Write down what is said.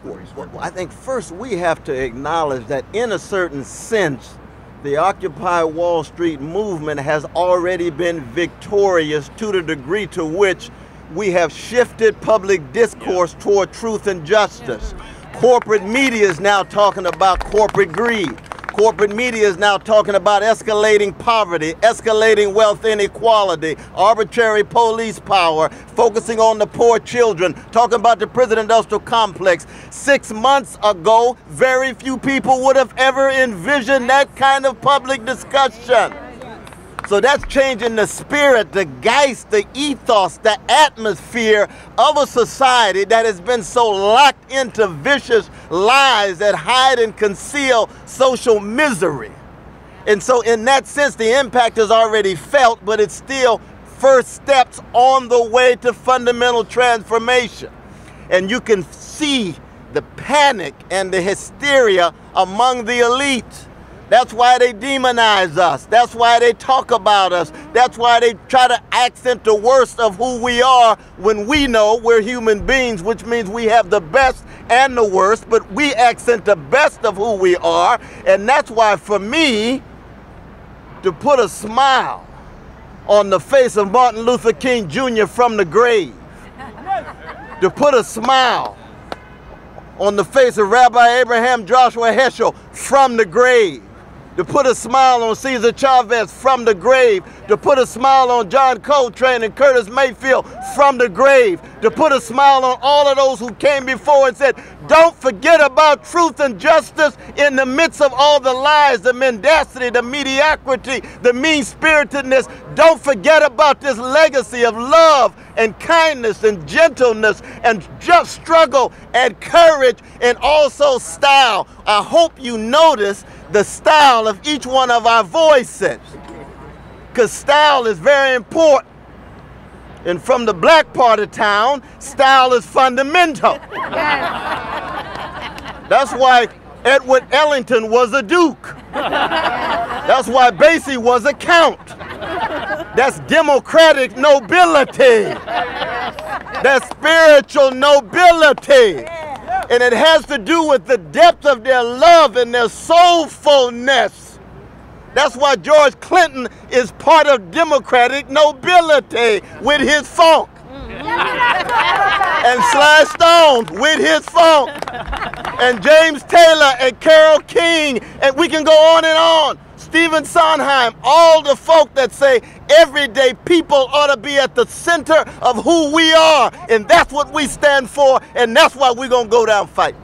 Well, I think first we have to acknowledge that in a certain sense, the Occupy Wall Street movement has already been victorious to the degree to which we have shifted public discourse toward truth and justice. Corporate media is now talking about corporate greed. Corporate media is now talking about escalating poverty, escalating wealth inequality, arbitrary police power, focusing on the poor children, talking about the prison industrial complex. 6 months ago, very few people would have ever envisioned that kind of public discussion. So that's changing the spirit, the geist, the ethos, the atmosphere of a society that has been so locked into vicious lies that hide and conceal social misery. And so in that sense, the impact is already felt, but it's still first steps on the way to fundamental transformation. And you can see the panic and the hysteria among the elite. That's why they demonize us. That's why they talk about us. That's why they try to accent the worst of who we are when we know we're human beings, which means we have the best and the worst, but we accent the best of who we are. And that's why for me, to put a smile on the face of Martin Luther King Jr. from the grave, to put a smile on the face of Rabbi Abraham Joshua Heschel from the grave, to put a smile on Cesar Chavez from the grave, to put a smile on John Coltrane and Curtis Mayfield from the grave, to put a smile on all of those who came before and said, don't forget about truth and justice in the midst of all the lies, the mendacity, the mediocrity, the mean-spiritedness. Don't forget about this legacy of love and kindness and gentleness and just struggle and courage and also style. I hope you notice the style of each one of our voices, because style is very important. And from the black part of town, style is fundamental. That's why Edward Ellington was a duke. That's why Basie was a count. That's democratic nobility. That's spiritual nobility. And it has to do with the depth of their love and their soulfulness. That's why George Clinton is part of democratic nobility with his funk. And Sly Stone with his funk. And James Taylor and Carole King. And we can go on and on. Stephen Sondheim, all the folk that say everyday people ought to be at the center of who we are. And that's what we stand for, and that's why we're going to go down fighting.